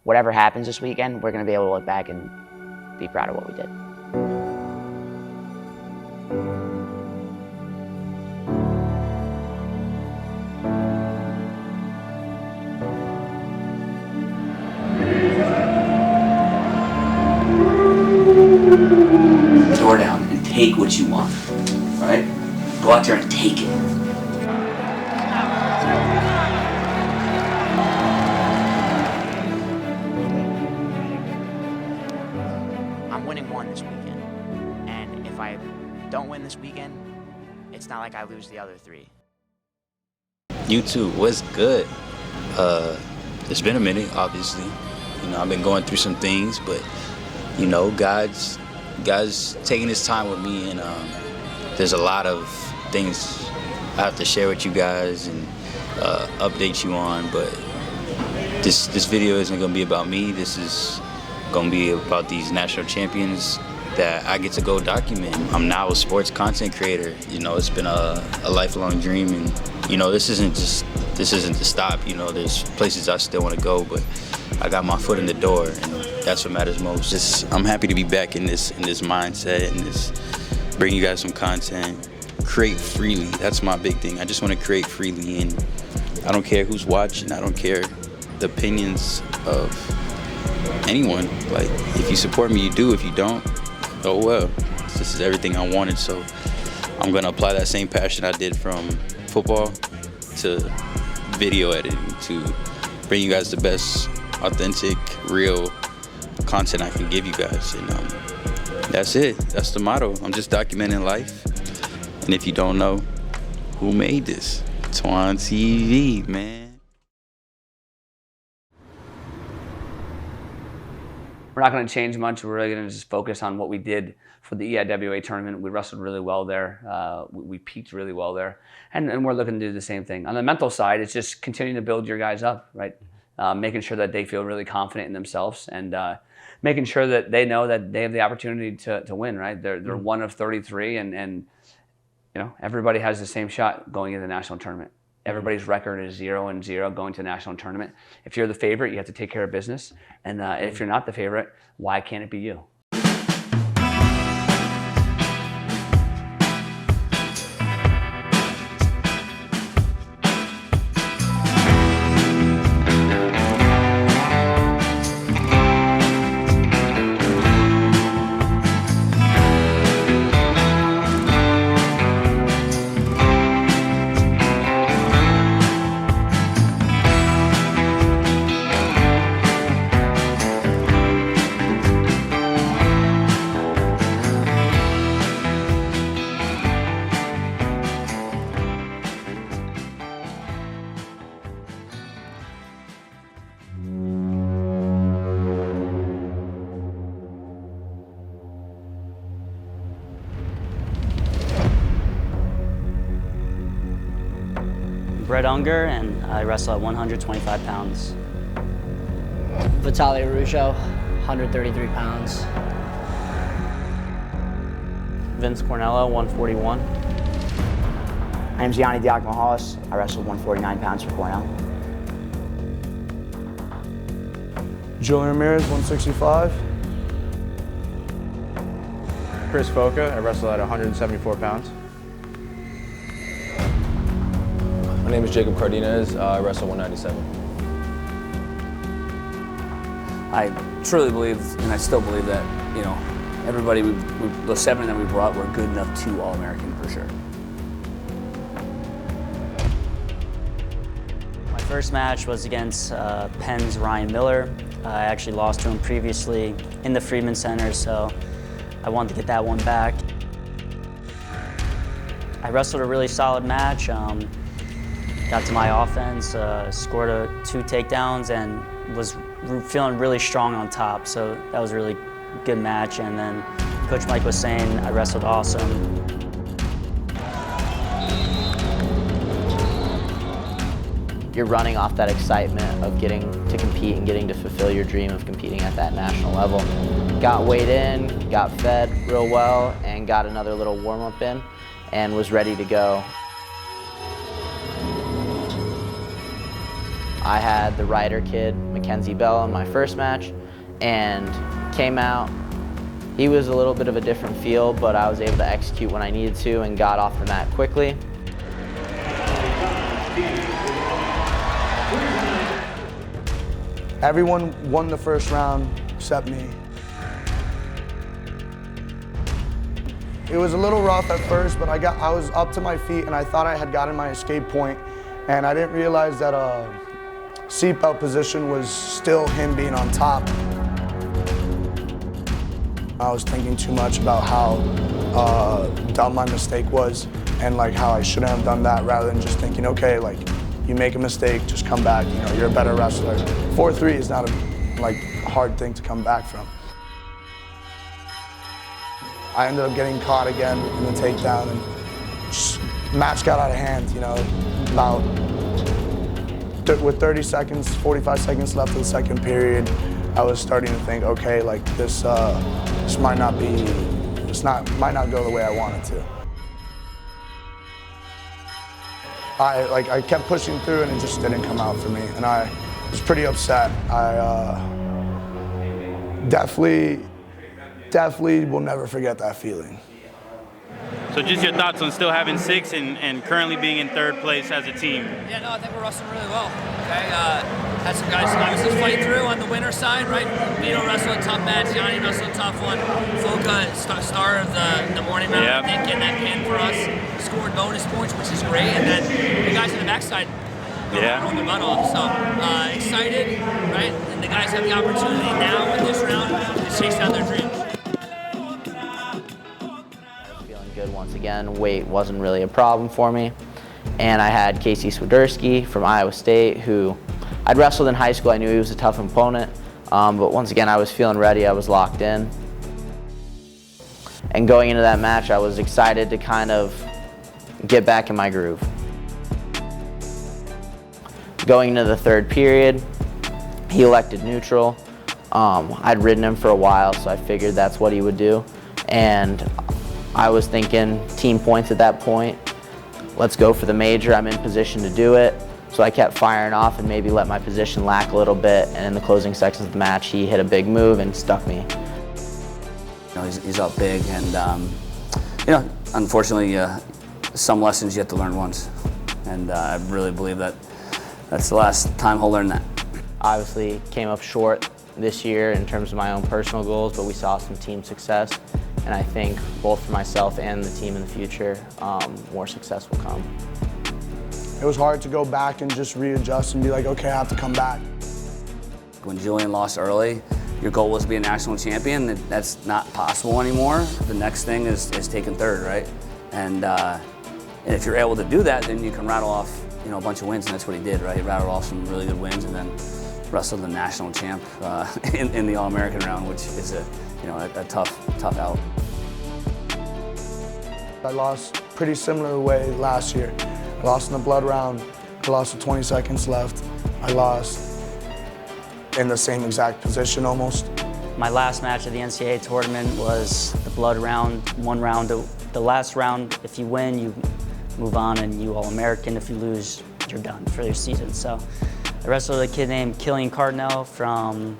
whatever happens this weekend, we're going to be able to look back and be proud of what we did. Door down and take what you want, right? Go out there and take it. I'm winning one this weekend, and if I don't win this weekend, it's not like I lose the other three. YouTube, what's good? It's been a minute, obviously. You know, I've been going through some things, but you know, God's taking his time with me, and there's a lot of things I have to share with you guys and update you on. But this video isn't gonna be about me. This is gonna be about these national champions that I get to go document. I'm now a sports content creator. You know, it's been a lifelong dream, and you know, this isn't to stop. You know, there's places I still want to go, but I got my foot in the door, and that's what matters most. I'm happy to be back in this mindset and this bring you guys some content, create freely. That's my big thing. I just want to create freely, and I don't care who's watching. I don't care the opinions of anyone. Like, if you support me, you do. If you don't, oh well. This is everything I wanted, so I'm gonna apply that same passion I did from football to video editing to bring you guys the best authentic, real content I can give you guys, and that's it. That's the motto. I'm just documenting life, and if you don't know who made this, TwanTv, man. We're not going to change much. We're really going to just focus on what we did for the EIWA tournament. We wrestled really well there. We peaked really well there, and we're looking to do the same thing. On the mental side, it's just continuing to build your guys up, right? Making sure that they feel really confident in themselves, and making sure that they know that they have the opportunity to win, right? They're one of 33, and you know, everybody has the same shot going into the national tournament. Everybody's record is 0-0 going to the national tournament. If you're the favorite, you have to take care of business, and if you're not the favorite, why can't it be you? Ungar, and I wrestle at 125 pounds. Vito Arujau, 133 pounds. Vince Cornella, 141. My name's Yianni Diakomihalis. I wrestled 149 pounds for Cornell. Julian Ramirez, 165. Chris Foca, I wrestle at 174 pounds. My name is Cardenas. I wrestle 197. I truly believe, and I still believe that, you know, everybody, the 7 that we brought were good enough to All-American for sure. My first match was against Penn's Ryan Miller. I actually lost to him previously in the Freedman Center, so I wanted to get that one back. I wrestled a really solid match. Got to my offense, scored 2 takedowns, and was feeling really strong on top. So that was a really good match. And then Coach Mike was saying I wrestled awesome. You're running off that excitement of getting to compete and getting to fulfill your dream of competing at that national level. Got weighed in, got fed real well, and got another little warm-up in, and was ready to go. I had the Ryder kid, Mackenzie Bell, in my first match, and came out. He was a little bit of a different feel, but I was able to execute when I needed to and got off the mat quickly. Everyone won the first round except me. It was a little rough at first, but I was up to my feet and I thought I had gotten my escape point, and I didn't realize that seatbelt position was still him being on top. I was thinking too much about how dumb my mistake was and like how I shouldn't have done that, rather than just thinking, okay, like you make a mistake, just come back, you know, you're a better wrestler. 4-3 is not a hard thing to come back from. I ended up getting caught again in the takedown, and just, match got out of hand, you know, with 30 seconds, 45 seconds left of the second period, I was starting to think, okay, like this might not go the way I want it to. I kept pushing through and it just didn't come out for me, and I was pretty upset. I definitely will never forget that feeling. So just your thoughts on still having 6 and currently being in 3rd place as a team? Yeah, no, I think we're wrestling really well. Okay, had some guys obviously fight through on the winner side, right? Vito wrestled a tough match, Yianni wrestled a tough one. Foca, star of the morning round, I think, getting that pin for us. Scored bonus points, which is great, and then the guys on the backside on the run off. So excited, right? And the guys have the opportunity now in this round to chase down their dreams. Feeling good once again. Weight wasn't really a problem for me. And I had Casey Swiderski from Iowa State, who I'd wrestled in high school. I knew he was a tough opponent, but once again, I was feeling ready. I was locked in. And going into that match, I was excited to kind of get back in my groove. Going into the 3rd period, he elected neutral. I'd ridden him for a while, so I figured that's what he would do. And I was thinking team points at that point. Let's go for the major. I'm in position to do it. So I kept firing off and maybe let my position lack a little bit. And in the closing sections of the match, he hit a big move and stuck me. You know, he's up big, and you know, unfortunately, some lessons you have to learn once, and I really believe that that's the last time he'll learn that. Obviously, came up short this year in terms of my own personal goals, but we saw some team success, and I think both for myself and the team in the future, more success will come. It was hard to go back and just readjust and be like, okay, I have to come back. When Julian lost early, your goal was to be a national champion. That's not possible anymore. The next thing is taking 3rd, right? And if you're able to do that, then you can rattle off, you know, a bunch of wins, and that's what he did, right? He rattled off some really good wins, and then wrestled the national champ in the All-American round, which is a tough out. I lost pretty similar way last year. I lost in the blood round. I lost with 20 seconds left. I lost in the same exact position almost. My last match of the NCAA tournament was the blood round, 1 round. The last round, if you win, you move on and you All-American. If you lose, you're done for your season. So I wrestled a kid named Cardenas from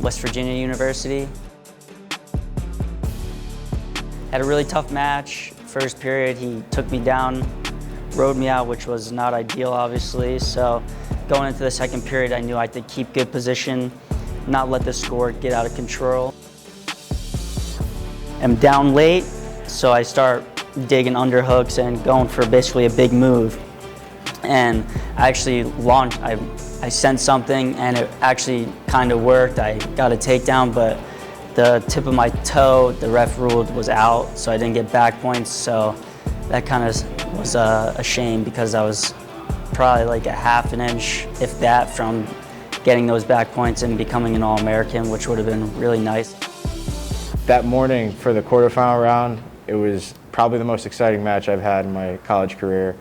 West Virginia University. Had a really tough match. First period, he took me down, rode me out, which was not ideal, obviously. So going into the 2nd period, I knew I had to keep good position, not let the score get out of control. I'm down late, so I start digging underhooks and going for basically a big move. And I actually launched, I sent something and it actually kind of worked. I got a takedown, but the tip of my toe, the ref ruled, was out, so I didn't get back points. So that kind of was a shame, because I was probably like a half an inch, if that, from getting those back points and becoming an All-American, which would have been really nice. That morning for the quarterfinal round, it was probably the most exciting match I've had in my college career.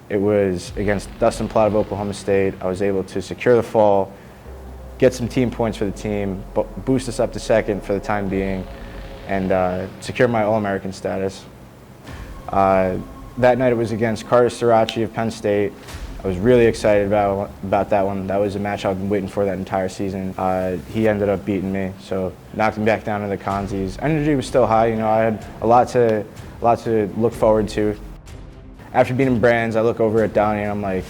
It was against Dustin Platt of Oklahoma State. I was able to secure the fall, get some team points for the team, boost us up to 2nd for the time being, and secure my All-American status. That night it was against Carter Sirachi of Penn State. I was really excited about that one. That was a match I've been waiting for that entire season. He ended up beating me, so knocked him back down to the consies. Energy was still high. You know, I had a lot to look forward to. After beating Brands, I look over at Donnie and I'm like,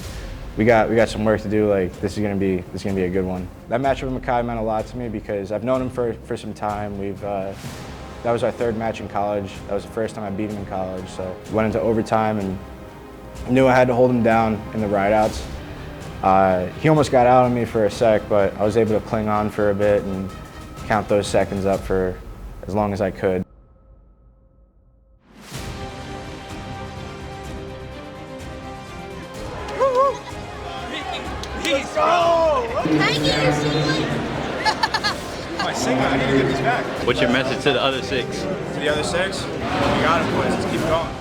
we got some work to do. Like this is gonna be a good one. That matchup with Makai meant a lot to me because I've known him for some time. That was our third match in college. That was the first time I beat him in college. So we went into overtime and knew I had to hold him down in the rideouts. He almost got out on me for a sec, but I was able to cling on for a bit and count those seconds up for as long as I could. Let's go! Can I get your singlet? My singlet, I need to get these back. What's your message to the other 6? To the other 6? We got it, boys. Let's keep going.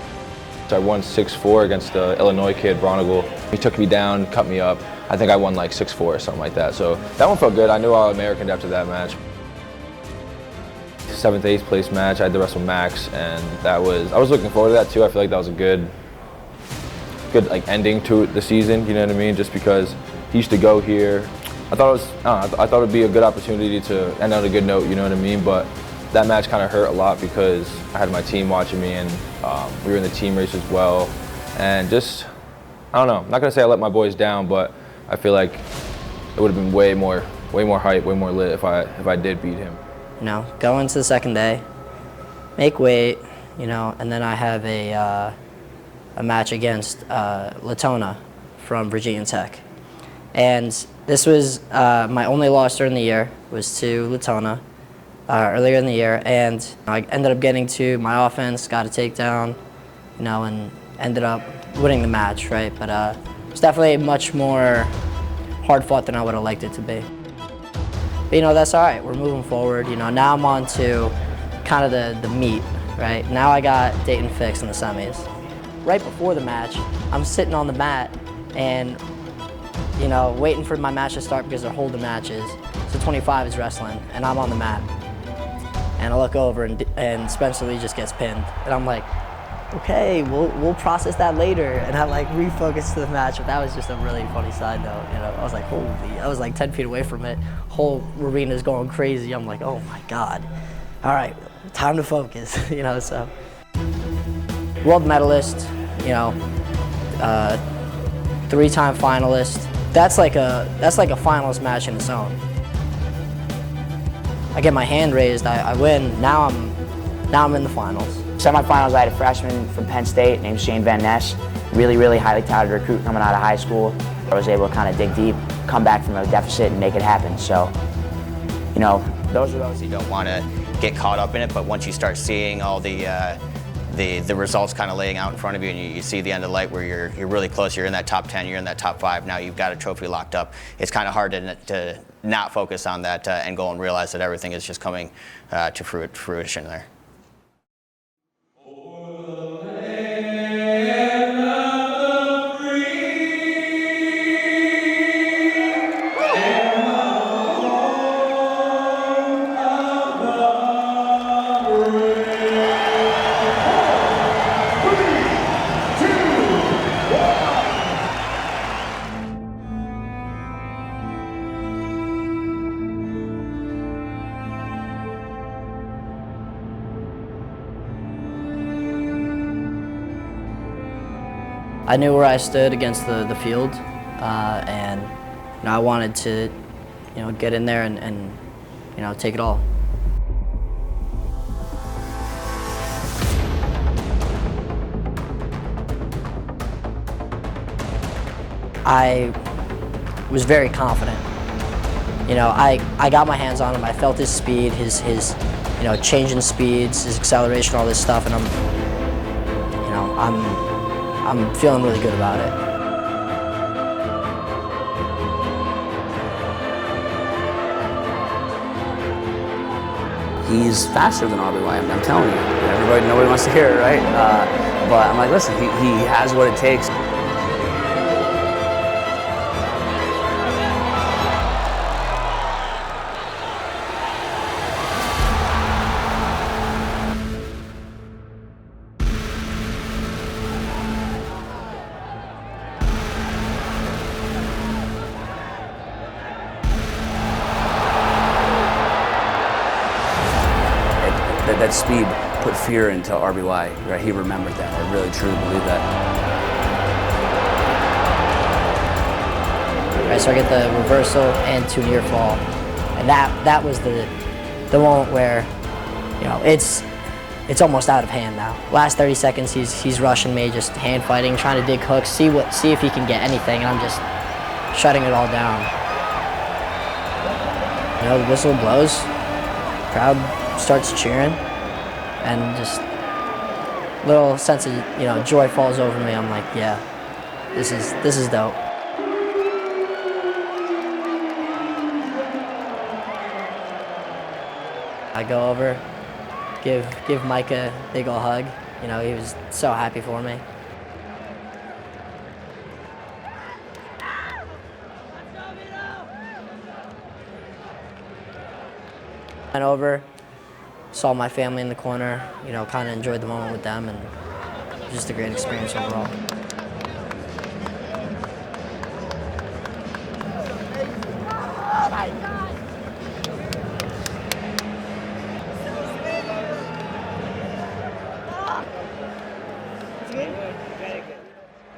I won 6-4 against the Illinois kid, Bronigal. He took me down, cut me up. I think I won like 6-4 or something like that. So that one felt good. I knew All-American after that match. 7th, 8th place match, I had to wrestle Max, and I was looking forward to that too. I feel like that was a good like ending to the season, you know what I mean? Just because he used to go here. I thought it would be a good opportunity to end on a good note, you know what I mean? But that match kind of hurt a lot because I had my team watching me, and we were in the team race as well. And just, I don't know, I'm not gonna say I let my boys down, but I feel like it would have been way more hype, way more lit if I did beat him. You know, go into the second day, make weight, you know, and then I have a match against Latona from Virginia Tech. And this was my only loss during the year, was to Latona earlier in the year, and I ended up getting to my offense, got a takedown, you know, and ended up winning the match, right? But it was definitely much more hard fought than I would have liked it to be. But, you know, that's all right, we're moving forward. You know, now I'm on to kind of the meat, right? Now I got Dayton fixed in the semis. Right before the match, I'm sitting on the mat and, you know, waiting for my match to start because they're holding matches. So 25 is wrestling, and I'm on the mat. And I look over, and Spencer Lee just gets pinned. And I'm like, okay, we'll process that later. And I like refocus to the match, but that was just a really funny side note. You know, I was like, holy, I was like 10 feet away from it. Whole arena's going crazy. I'm like, oh my God. All right, time to focus, you know, so. World medalist, you know, 3-time finalist. That's like a finals match in its own. I get my hand raised, I win. Now I'm in the finals. Semifinals, I had a freshman from Penn State named Shane Van Ness. Really, really highly touted recruit coming out of high school. I was able to kind of dig deep, come back from a deficit and make it happen. So, you know, those are those you don't want to get caught up in it, but once you start seeing all the results kind of laying out in front of you, and you see the end of the light where you're really close, you're in that top 10, you're in that top 5, now you've got a trophy locked up. It's kind of hard to not focus on that and go and realize that everything is just coming to fruition there. I knew where I stood against the field, and you know, I wanted to, you know, get in there and you know, take it all. I was very confident. You know, I got my hands on him. I felt his speed, his you know, changing speeds, his acceleration, all this stuff, and I'm feeling really good about it. He's faster than RBY, I'm telling you. Nobody wants to hear it, right? But I'm like, listen, he has what it takes. That speed put fear into RBY, right? He remembered that. I really truly believe that. Right, so I get the reversal and 2 near fall, and that was the moment where, you know, it's almost out of hand now. Last 30 seconds, he's rushing me, just hand fighting, trying to dig hooks, see if he can get anything, and I'm just shutting it all down. You know, the whistle blows, crowd starts cheering, and just little sense of, you know, joy falls over me. I'm like, yeah, this is dope. I go over, give Mike a big ol' hug. You know, he was so happy for me. Went over, saw my family in the corner, you know, kind of enjoyed the moment with them, and just a great experience overall.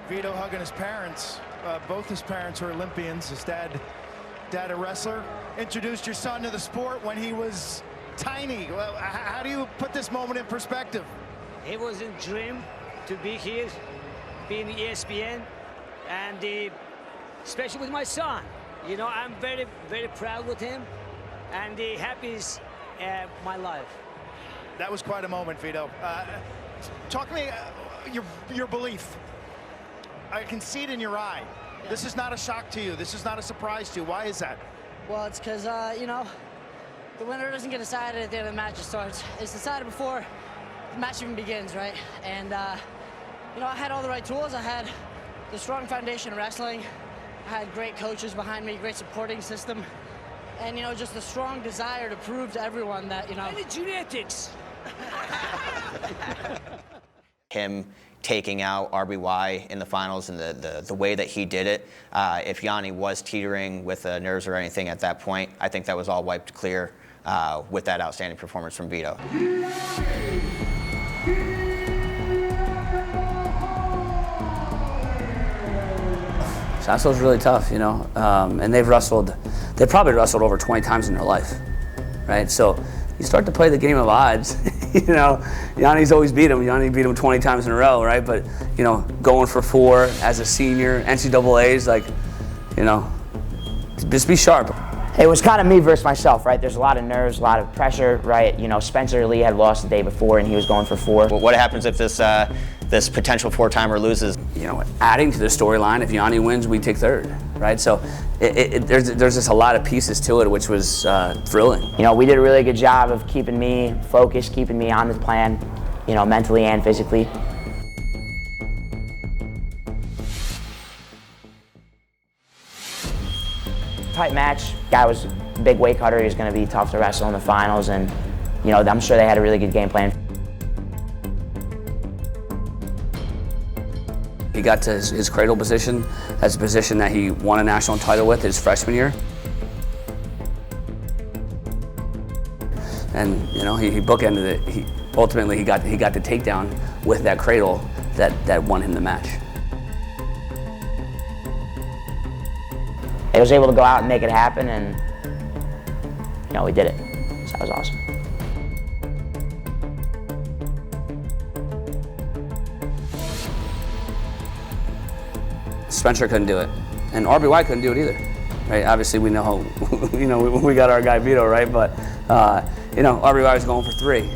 Vito hugging his parents. Both his parents were Olympians. His dad a wrestler. Introduced your son to the sport when he was tiny. Well, how do you put this moment in perspective? It was a dream to be here, being ESPN, and especially with my son. You know, I'm very, very proud with him, and the happiest my life. That was quite a moment, Vito. Talk to me your belief. I can see it in your eye. Yeah. This is not a shock to you. This is not a surprise to you. Why is that? Well, it's because, you know, the winner doesn't get decided at the end of the match starts. It's decided before the match even begins, right? And, you know, I had all the right tools. I had the strong foundation of wrestling. I had great coaches behind me, great supporting system. And, you know, just a strong desire to prove to everyone that, you know... And the genetics! Him taking out RBY in the finals and the way that he did it, if Yianni was teetering with nerves or anything at that point, I think that was all wiped clear with that outstanding performance from Vito. Sasso's really tough, you know, and they've probably wrestled over 20 times in their life, right? So you start to play the game of odds. You know, Yianni's always beat him. Yianni beat him 20 times in a row, right? But, you know, going for 4 as a senior, NCAA's, like, you know, just be sharp. It was kind of me versus myself, right? There's a lot of nerves, a lot of pressure, right? You know, Spencer Lee had lost the day before and he was going for 4. What happens if this potential 4-timer loses? You know, adding to the storyline, if Yianni wins, we take 3rd, right? So there's just a lot of pieces to it, which was thrilling. You know, we did a really good job of keeping me focused, keeping me on the plan, you know, mentally and physically. Tight match. Guy was a big weight cutter. He was going to be tough to wrestle in the finals, and you know, I'm sure they had a really good game plan. He got to his cradle position. That's a position that he won a national title with his freshman year. And you know, he bookended it. Ultimately he got the takedown with that cradle that won him the match. He was able to go out and make it happen, and you know, we did it. So that was awesome. Spencer couldn't do it, and RBY couldn't do it either, right? Obviously, we know, you know, we got our guy Vito, right? But you know, RBY was going for 3,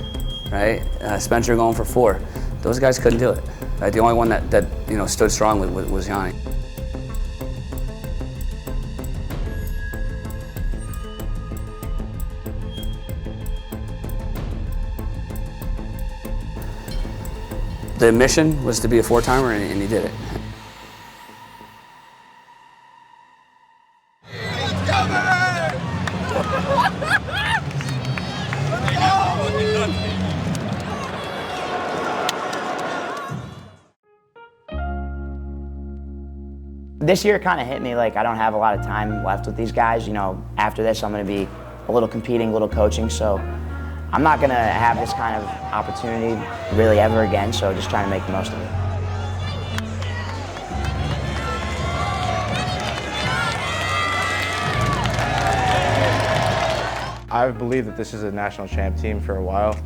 right? Spencer going for 4. Those guys couldn't do it, right? The only one that you know stood strong was Yianni. The mission was to be a 4-timer, and he did it. This year kind of hit me like I don't have a lot of time left with these guys. You know, after this I'm going to be a little competing, a little coaching, so I'm not going to have this kind of opportunity really ever again, so just trying to make the most of it. I've believed that this is a national champ team for a while,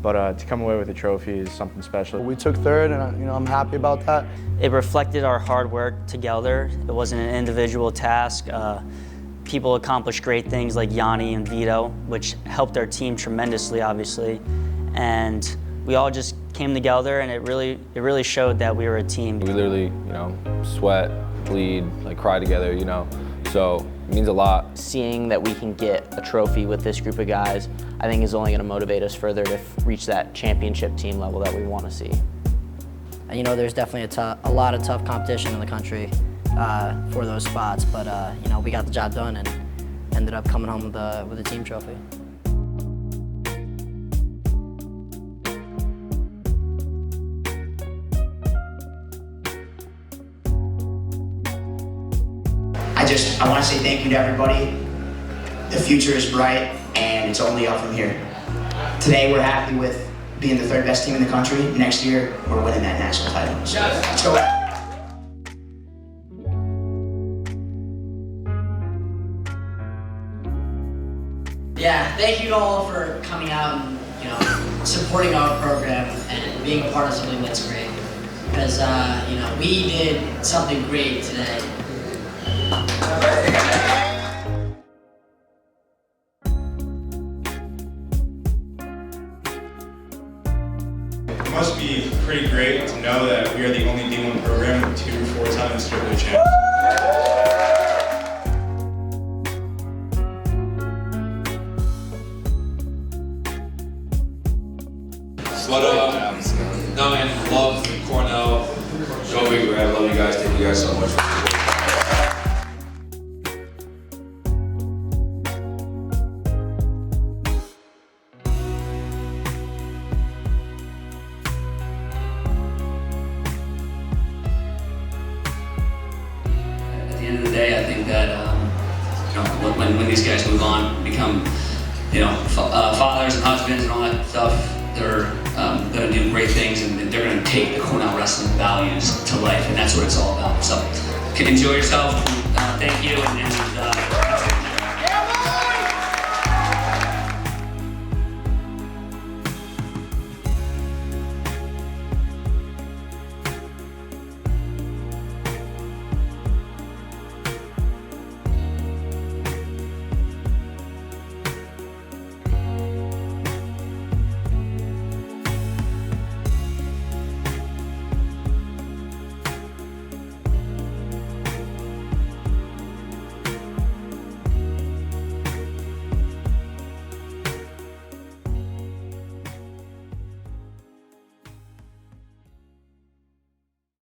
but to come away with a trophy is something special. We took third, and I'm happy about that. It reflected our hard work together. It wasn't an individual task. People accomplished great things like Yianni and Vito, which helped our team tremendously, obviously. And we all just came together, and it really showed that we were a team. We literally, sweat, bleed, cry together, So it means a lot. Seeing that we can get a trophy with this group of guys, I think is only going to motivate us further to reach that championship team level that we want to see. There's definitely a lot of tough competition in the country for those spots, but we got the job done and ended up coming home with a team trophy. I want to say thank you to everybody. The future is bright, and it's only up from here. Today, we're happy with being the third best team in the country. Next year, we're winning that national title. So, let's go. Yeah, thank you all for coming out and supporting our program and being a part of something that's great. Because we did something great today. It must be pretty great to know that we are the only D1 program with 2 4-time NCAA champs. But no, man, love Cornell. Go big, man. Love you guys. Thank you guys so much. At the end of the day, I think that when these guys move on, become fathers and husbands and all that stuff, they're going to do great things, and they're going to take the Cornell Wrestling values to life, and that's what it's all about. So, enjoy yourself. Thank you, and